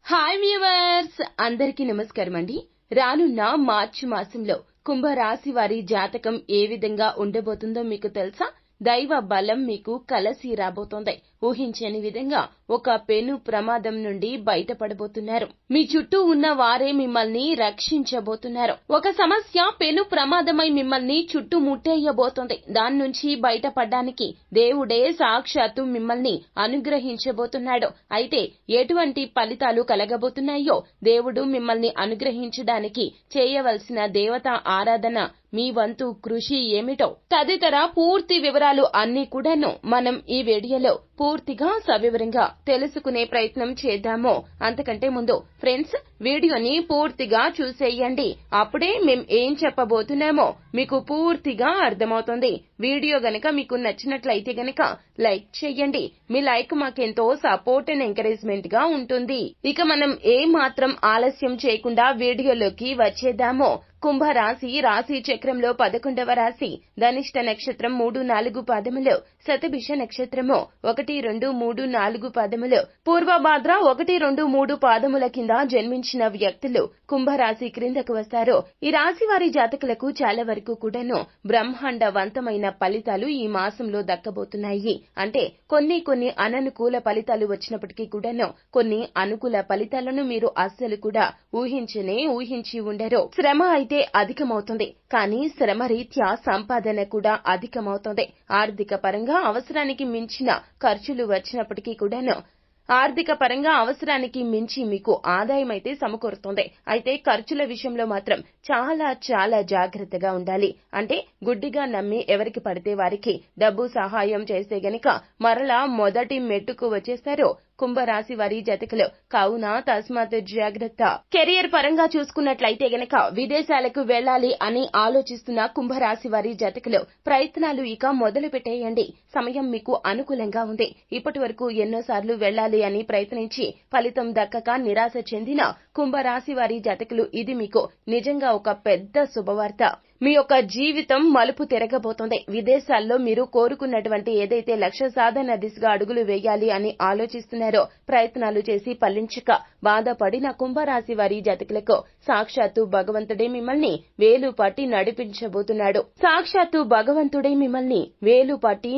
Hi viewers, అందరికీ నమస్కారం అండి. రానున్న మార్చి మాసంలో కుంభరాశి వారి జాతకం ఏ విధంగా ఉండబోతుందో మీకు తెలుసా? దైవ బలం మీకు కలసి రాబోతోంది. ఊహించని విధంగా ఒక పెను ప్రమాదం నుండి బయటపడబోతున్నారు. మీ చుట్టూ ఉన్న వారే మిమ్మల్ని రక్షించబోతున్నారు. ఒక సమస్య పెను ప్రమాదమై మిమ్మల్ని చుట్టుముట్టేయబోతోంది. దాని నుంచి బయటపడడానికి దేవుడే సాక్షాత్తు మిమ్మల్ని అనుగ్రహించబోతున్నాడు. అయితే ఎటువంటి ఫలితాలు కలగబోతున్నాయో, దేవుడు మిమ్మల్ని అనుగ్రహించడానికి చేయవలసిన దేవతా ఆరాధన, మీ వంతు కృషి ఏమిటో తదితర పూర్తి వివరాలు అన్నీ కూడాను మనం ఈ వీడియోలో పూర్తిగా సవివరంగా తెలుసుకునే ప్రయత్నం చేద్దాము. అంతకంటే ముందు ఫ్రెండ్స్, వీడియోని పూర్తిగా చూసేయండి. అప్పుడే మేం ఏం చెప్పబోతున్నామో మీకు పూర్తిగా అర్థమవుతుంది. వీడియో గనక మీకు నచ్చినట్లయితే గనక లైక్ చేయండి. మీ లైక్ మాకెంతో సపోర్ట్ అండ్ ఎంకరేజ్మెంట్ గా ఉంటుంది. ఇక మనం ఏ మాత్రం ఆలస్యం చేయకుండా వీడియోలోకి వచ్చేద్దాము. కుంభరాశి రాశి చక్రంలో 11వ రాశి. ధనిష్ట నక్షత్రం 3-4 పాదములు, శతభిష నక్షత్రము 1-2-3-4 పాదములు, పూర్వభాద్ర 1-2-3 పాదముల కింద జన్మించిన వ్యక్తులు కుంభరాశి క్రిందకు వస్తారు. ఈ రాశి వారి జాతకులకు చాలా వరకు కూడాను బ్రహ్మాండవంతమైన ఫలితాలు ఈ మాసంలో దక్కబోతున్నాయి. అంటే కొన్ని అననుకూల ఫలితాలు వచ్చినప్పటికీ కూడాను కొన్ని అనుకూల ఫలితాలను మీరు అస్సలు కూడా ఊహించి ఉండరు. శ్రమ అయితే అధికమవుతుంది, కానీ శ్రమ రీత్యా సంపాదన కూడా అధికమవుతుంది. ఆర్థిక పరంగా అవసరానికి మించిన ఖర్చులు వచ్చినప్పటికీ కూడాను ఆర్థిక పరంగా అవసరానికి మించి మీకు ఆదాయం అయితే సమకూరుతుంది. అయితే ఖర్చుల విషయంలో మాత్రం చాలా జాగ్రత్తగా ఉండాలి. అంటే గుడ్డిగా నమ్మి ఎవరికి పడితే వారికి డబ్బు సహాయం చేస్తే గనక మరలా మొదటి మెట్టుకు వచ్చేస్తారు కుంభరాశి వారి జాతకులు. కావున తస్మాత్ జాగ్రత్త. కెరియర్ పరంగా చూసుకున్నట్లయితే గనక విదేశాలకు వెళ్లాలి అని ఆలోచిస్తున్న కుంభరాశి వారి జాతకులు ప్రయత్నాలు ఇక మొదలు పెట్టేయండి. సమయం మీకు అనుకూలంగా ఉంది. ఇప్పటి వరకు ఎన్నోసార్లు వెళ్లాలి అని ప్రయత్నించి ఫలితం దక్కక నిరాశ చెందిన కుంభరాశి వారి జాతకులు, ఇది మీకు నిజంగా ఒక పెద్ద శుభవార్త. మీ యొక్క జీవితం మలుపు తిరగబోతోంది. విదేశాల్లో మీరు కోరుకున్నటువంటి ఏదైతే లక్ష్య సాధన దిశగా అడుగులు వేయాలి అని ఆలోచిస్తున్నారో, ప్రయత్నాలు చేసి ఫలించక బాధపడిన కుంభరాశి వారి జాతకులకు సాక్షాత్తు భగవంతుడే మిమ్మల్ని వేలు పట్టి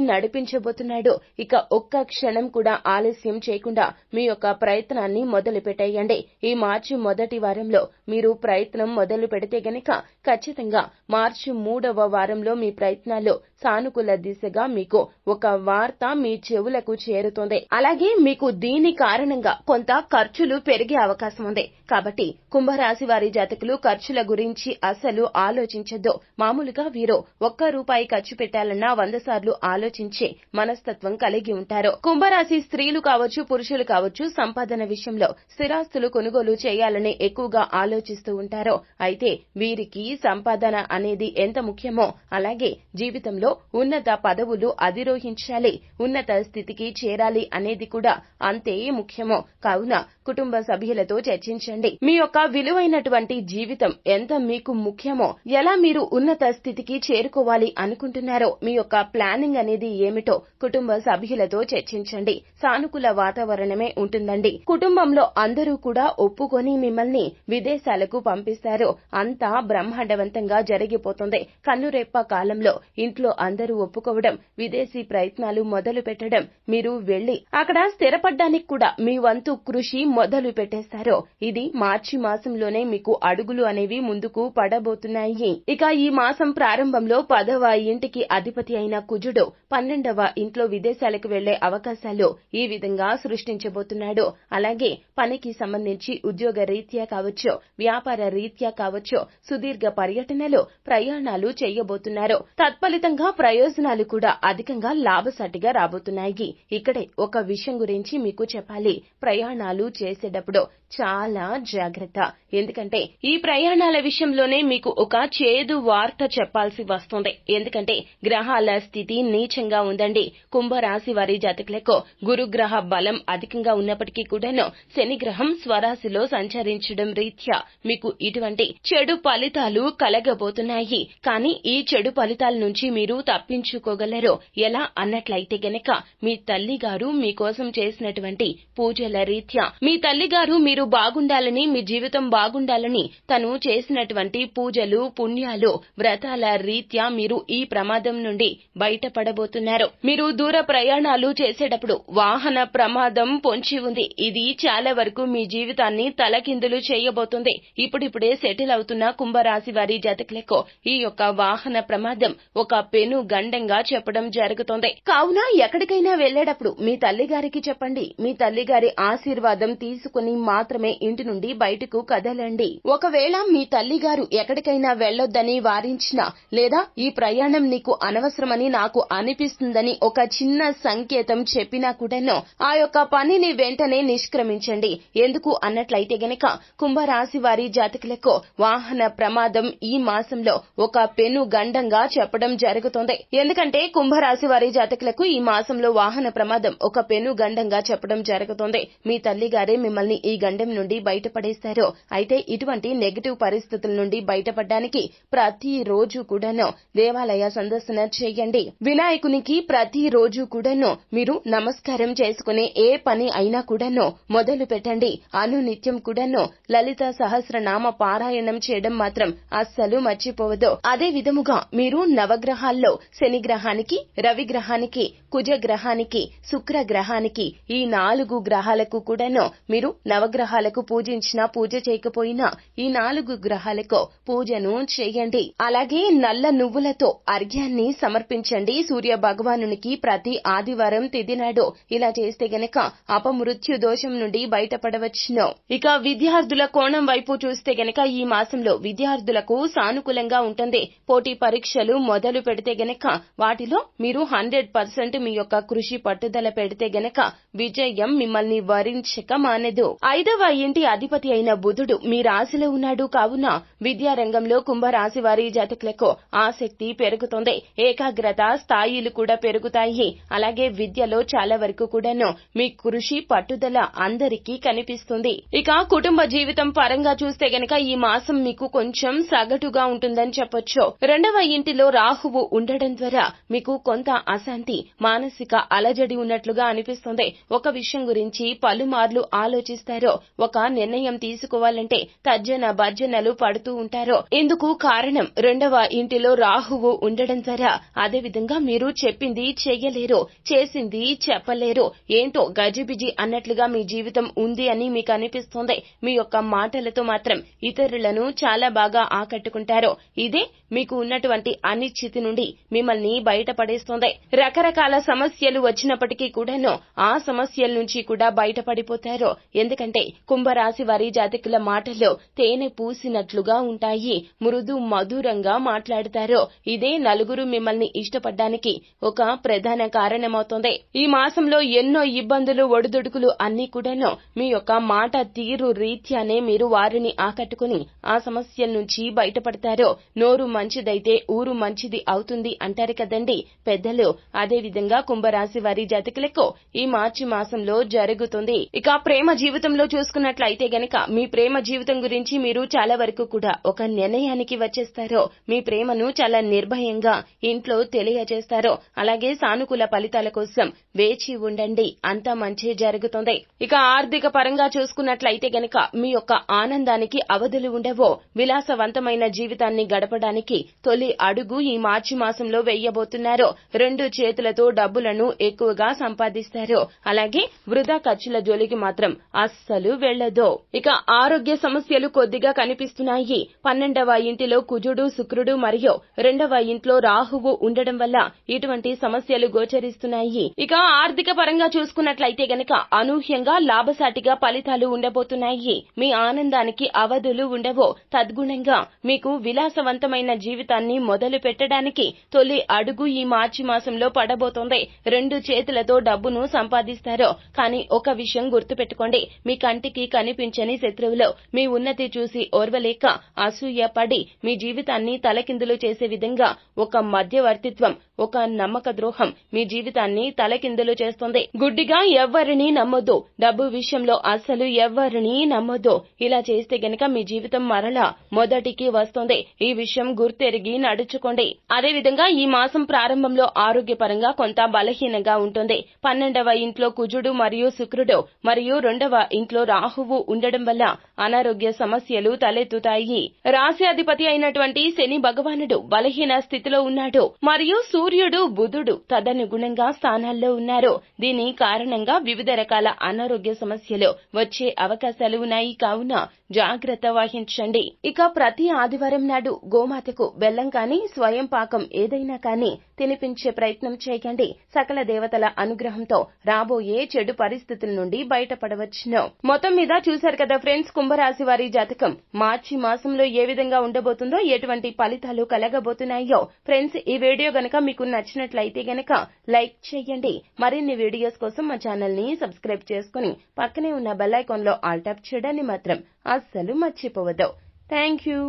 నడిపించబోతున్నాడు. ఇక ఒక్క క్షణం కూడా ఆలస్యం చేయకుండా మీ యొక్క ప్రయత్నాన్ని మొదలు పెట్టేయండి. ఈ మార్చి మొదటి వారంలో మీరు ప్రయత్నం మొదలు పెడితే గనక ఖచ్చితంగా మార్చి 3వ వారంలో మీ ప్రయత్నాలు సానుకూల దిశగా మీకు ఒక వార్త మీ చెవులకు చేరుతోంది. అలాగే మీకు దీని కారణంగా కొంత ఖర్చులు పెరిగే అవకాశం ఉంది. కాబట్టి కుంభరాశి వారి జాతకులు ఖర్చుల గురించి అసలు ఆలోచించొద్దు. మామూలుగా వీరు ₹1 ఖర్చు పెట్టాలన్నా 100 సార్లు ఆలోచించే మనస్తత్వం కలిగి ఉంటారు. కుంభరాశి స్త్రీలు కావచ్చు, పురుషులు కావచ్చు, సంపాదన విషయంలో స్థిరాస్తులు కొనుగోలు చేయాలని ఎక్కువగా ఆలోచిస్తూ ఉంటారు. అయితే వీరికి సంపాదన అనేది ఎంత ముఖ్యమో, అలాగే జీవితంలో ఉన్నత పదవులు అధిరోహించాలి, ఉన్నత స్థితికి చేరాలి అనేది కూడా అంతే ముఖ్యమో. కావున కుటుంబ సభ్యులతో చర్చించండి. మీ యొక్క విలువైనటువంటి జీవితం ఎంత మీకు ముఖ్యమో, ఎలా మీరు ఉన్నత స్థితికి చేరుకోవాలి అనుకుంటున్నారో, మీ యొక్క ప్లానింగ్ అనేది ఏమిటో కుటుంబ సభ్యులతో చర్చించండి. సానుకూల వాతావరణమే ఉంటుందండి. కుటుంబంలో అందరూ కూడా ఒప్పుకొని మిమ్మల్ని విదేశాలకు పంపిస్తారు. అంతా బ్రహ్మాండవంతంగా జరిగిపోతుంది. కన్నురెప్ప కాలంలో ఇంట్లో అందరూ ఒప్పుకోవడం, విదేశీ ప్రయత్నాలు మొదలు పెట్టడం, మీరు వెళ్లి అక్కడ స్థిరపడ్డానికి కూడా మీ వంతు కృషి మొదలు పెట్టేస్తారు. ఇది మార్చి మాసంలోనే మీకు అడుగులు అనేవి ముందుకు పడబోతున్నాయి. ఇక ఈ మాసం ప్రారంభంలో 10వ ఇంటికి అధిపతి అయిన కుజుడు 12వ ఇంట్లో విదేశాలకు వెళ్లే అవకాశాలు ఈ విధంగా సృష్టించబోతున్నాడు. అలాగే పనికి సంబంధించి ఉద్యోగ రీత్యా కావచ్చు, వ్యాపార రీత్యా కావచ్చు, సుదీర్ఘ పర్యటనలు, ప్రయాణాలు చేయబోతున్నారు. తత్ఫలితంగా ప్రయోజనాలు కూడా అధికంగా లాభసాటిగా రాబోతున్నాయి. ఇక్కడే ఒక విషయం గురించి మీకు చెప్పాలి. ప్రయాణాలు చేసేటప్పుడు చాలా జాగ్రత్త. ఎందుకంటే ఈ ప్రయాణాల విషయంలోనే మీకు ఒక చేదు వార్త చెప్పాల్సి వస్తుంది. ఎందుకంటే గ్రహాల స్థితి నీచంగా ఉందండి. కుంభరాశి వారి జాతకులకు గురుగ్రహ బలం అధికంగా ఉన్నప్పటికీ కూడాను శని గ్రహం స్వరాశిలో సంచరించడం రీత్యా మీకు ఇటువంటి చెడు ఫలితాలు కలగబోతున్నాయి. కానీ ఈ చెడు ఫలితాల నుంచి మీరు తప్పించుకోగలరు. ఎలా అన్నట్లయితే గనక మీ తల్లి గారు మీకోసం చేసినటువంటి పూజల రీత్యా, మీ తల్లిగారు మీరు బాగుండాలని, మీ జీవితం బాగుండాలని తను చేసినటువంటి పూజలు, పుణ్యాలు, వ్రతాల రీత్యా మీరు ఈ ప్రమాదం నుండి బయటపడబోతున్నారు. మీరు దూర ప్రయాణాలు చేసేటప్పుడు వాహన ప్రమాదం పొంచి ఉంది. ఇది చాలా వరకు మీ జీవితాన్ని తలకిందులు చేయబోతుంది. ఇప్పుడిప్పుడే సెటిల్ అవుతున్న కుంభరాశి వారి జాతకులకు ఈ యొక్క వాహన ప్రమాదం ఒక పెను గండంగా చెప్పడం జరుగుతోంది. కావున ఎక్కడికైనా వెళ్లేటప్పుడు మీ తల్లిగారికి చెప్పండి. మీ తల్లిగారి ఆశీర్వాదం తీసుకుని మాత్రమే ఇంటి నుండి బయటకు కదలండి. ఒకవేళ మీ తల్లిగారు ఎక్కడికైనా వెళ్లొద్దని వారించినా, లేదా ఈ ప్రయాణం నీకు అనవసరమని నాకు అనిపిస్తుందని ఒక చిన్న సంకేతం చెప్పినా కూడాను ఆ యొక్క పనిని వెంటనే నిష్క్రమించండి. ఎందుకు అన్నట్లయితే గనక కుంభరాశి వారి జాతకులకు వాహన ప్రమాదం ఈ మాసంలో ఒక పెను గండంగా చెప్పడం జరుగుతోంది. ఎందుకంటే కుంభరాశి వారి జాతకులకు ఈ మాసంలో వాహన ప్రమాదం ఒక పెను గండంగా చెప్పడం జరుగుతోంది. మీ తల్లిగారే మిమ్మల్ని ఈ గండం నుండి బయటపడేస్తారు. అయితే ఇటువంటి నెగటివ్ పరిస్థితుల నుండి బయటపడడానికి ప్రతి రోజు కూడాను దేవాలయ సందర్శన చేయండి. వినాయకునికి ప్రతి రోజు కూడాను మీరు నమస్కారం చేసుకునే ఏ పని అయినా కూడాను మొదలు పెట్టండి. అనునిత్యం కూడాను లలిత సహస్రనామ పారాయణం చేయడం మాత్రం అస్సలు మర్చిపోవద్దు. అదే విధముగా మీరు నవగ్రహాల్లో శని గ్రహానికి, రవి గ్రహానికి, కుజ గ్రహానికి, శుక్ర గ్రహానికి, ఈ 4 గ్రహాలకు కూడాను మీరు నవగ్రహాలకు పూజించినా, పూజ చేయకపోయినా ఈ 4 గ్రహాలకు పూజను చేయండి. అలాగే నల్ల నువ్వులతో అర్ఘ్యాన్ని సమర్పించండి సూర్య భగవానునికి ప్రతి ఆదివారం తిథి నాడు. ఇలా చేస్తే గనక అపమృత్యు దోషం నుండి బయటపడవచ్చును. ఇక విద్యార్థుల కోణం వైపు చూస్తే గనక ఈ మాసంలో విద్యార్థులకు సానుకూలంగా ఉంటుంది. పోటీ పరీక్షలు మొదలు పెడితే గనక వాటిలో మీరు 100% మీ యొక్క కృషి పట్టుదల పెడితే గనక విజయం మిమ్మల్ని వరించక మానదు. 5వ ఇంటి అధిపతి అయిన బుధుడు మీ రాశిలో ఉన్నాడు. కావున విద్యారంగంలో కుంభరాశి వారి జాతకులకు ఆసక్తి పెరుగుతుంది. ఏకాగ్రత స్థాయిలు కూడా పెరుగుతాయి. అలాగే విద్యలో చాలా వరకు కూడాను మీ కృషి పట్టుదల అందరికీ కనిపిస్తుంది. ఇక కుటుంబ జీవితం పరంగా చూస్తే గనక ఈ మాసం మీకు కొంచెం సగటుగా ఉంటుందని చెప్పొచ్చు. 2వ ఇంటిలో రాహువు ఉండడం ద్వారా మీకు కొంత అశాంతి, మానసిక అలజడి ఉన్నట్లుగా అనిపిస్తుంది. ఒక విషయం గురించి పలుమార్లు ఆలోచిస్తారో, ఒక నిర్ణయం తీసుకోవాలంటే తర్జన భర్జనలు పడుతూ ఉంటారో. ఇందుకు కారణం 2వ ఇంటిలో రాహువు ఉండడం ద్వారా. అదే విధంగా మీరు చెప్పింది చెయ్యలేరు, చేసింది చెప్పలేరు. ఏంటో గజిబిజి అన్నట్లుగా మీ జీవితం ఉంది అని మీకు అనిపిస్తుంది. మీ యొక్క మాటలతో మాత్రం ఇతరులను చాలా బాగా ఆకట్టుకుంటారు. ఇదే మీకు ఉన్నటువంటి అనిశ్చితి నుండి మిమ్మల్ని బయటపడేస్తుంది. రకరకాల సమస్యలు వచ్చినప్పటికీ కూడాను ఆ సమస్యల నుంచి కూడా బయటపడిపోతారు. ఎందుకంటే కుంభరాశి వారి జాతకుల మాటల్లో తేనె పూసినట్లుగా ఉంటాయి. మృదు మధురంగా మాట్లాడతారు. ఇదే నలుగురు మిమ్మల్ని ఇష్టపడడానికి ఒక ప్రధాన కారణమవుతుంది. ఈ మాసంలో ఎన్నో ఇబ్బందులు, ఒడిదుడుకులు అన్ని కూడాను మీ యొక్క మాట తీరు రీత్యానే మీరు వారిని ఆకట్టుకుని ఆ సమస్యల నుంచి బయటపడతారు. నోరు మంచిదైతే ఊరు మంచిది అవుతుంది అంటారు కదండి పెద్దలు. అదే విధంగా కుంభరాశి వారి జాతకులకు ఈ మార్చి మాసంలో జరుగుతుంది. ఇక ప్రేమ జీవితంలో చూసుకున్నట్లయితే గనక మీ ప్రేమ జీవితం గురించి మీరు చాలా వరకు కూడా ఒక నిర్ణయానికి వచ్చేస్తారు. మీ ప్రేమను చాలా నిర్భయంగా ఇంట్లో తెలియజేస్తారు. అలాగే సానుకూల ఫలితాల కోసం వేచి ఉండండి. అంతా మంచి జరుగుతుంది. ఇక ఆర్థిక పరంగా చూసుకున్నట్లయితే గనక మీ యొక్క ఆనందానికి అవధులు ఉండవో. విలాసవంతమైన జీవితాన్ని గడపడానికి తొలి అడుగు ఈ మార్చి మాసంలో వేయబోతున్నారు. 2 చేతులతో డబ్బులను ఎక్కువగా సంపాదిస్తారు. అలాగే వృధా ఖర్చుల జోలికి మాత్రం అస్సలు వెళ్లదు. ఇక ఆరోగ్య సమస్యలు కొద్దిగా కనిపిస్తున్నాయి. 12వ ఇంటిలో కుజుడు, శుక్రుడు మరియు 2వ ఇంట్లో రాహువు ఉండడం వల్ల ఇటువంటి సమస్యలు గోచరిస్తున్నాయి. ఇక ఆర్థిక పరంగా చూసుకున్నట్లయితే గనక అనూహ్యంగా లాభసాటిగా ఫలితాలు ఉండబోతున్నాయి. మీ ఆనందానికి అవధులు ఉండవు. తద్గుణంగా మీకు విలాసవంతమైన జీవితాన్ని మొదలు పెట్టడానికి తొలి అడుగు ఈ మార్చి మాసంలో పడబోతోంది. 2 చేతులతో డబ్బును సంపాదిస్తారు. కానీ ఒక విషయం గుర్తుపెట్టుకోండి. మీ కంటికి కనిపించని శత్రువులు మీ ఉన్నతి చూసి ఓర్వలేక అసూయ పడి మీ జీవితాన్ని తలకిందులు చేసే విధంగా ఒక మధ్యవర్తిత్వం, ఒక నమ్మక ద్రోహం మీ జీవితాన్ని తలకిందులు చేస్తుంది. గుడ్డిగా ఎవ్వరినీ నమ్మొద్దు. డబ్బు విషయంలో అస్సలు ఎవ్వరినీ నమ్మొద్దు. ఇలా చేస్తే గనక మీ జీవితం మరలా మొదటికి వస్తుంది. ఈ విషయం గుర్తెరిగి నడుచుకోండి. అదే విధంగా ఈ మాసం ప్రారంభంలో ఆరోగ్యపరంగా కొంత బలహీనంగా ఉంటుంది. 12వ ఇంట్లో కుజుడు మరియు శుక్రుడు మరియు రెండవ ఇంట్లో రాహువు ఉండడం వల్ల అనారోగ్య సమస్యలు తలెత్తుతాయి. రాశి అధిపతి అయినటువంటి శని భగవానుడు బలహీన స్థితిలో ఉన్నాడు మరియు సూర్యుడు బుధుడు తదనుగుణంగా స్థానాల్లో ఉన్నారు. దీని కారణంగా వివిధ రకాల అనారోగ్య సమస్యలు వచ్చే అవకాశాలు ఉన్నాయి. కావున జాగ్రత్త వహించండి. ఇక ప్రతి ఆదివారం నాడు గోమాతకు బెల్లం కానీ స్వయం పాకం ఏదైనా కానీ తినిపించే ప్రయత్నం చేయండి. సకల దేవతల అనుగ్రహంతో రాబోయే చెడు పరిస్థితుల నుండి బయటపడవచ్చును. మొత్తం మీద చూశారు కదా ఫ్రెండ్స్, కుంభరాశి వారి జాతకం మార్చి మాసంలో ఏ విధంగా ఉండబోతుందో, ఎటువంటి ఫలితాలు కలగబోతున్నాయో. ఫ్రెండ్స్, ఈ వీడియో గనక మీకు నచ్చినట్లయితే గనక లైక్ చేయండి. మరిన్ని వీడియోస్ కోసం మా ఛానల్ ని సబ్స్క్రైబ్ చేసుకుని పక్కనే ఉన్న బెల్ ఐకాన్ లో ఆల్ టాప్ చేయడాన్ని మాత్రం అస్సలు మర్చిపోవద్దు. Thank you.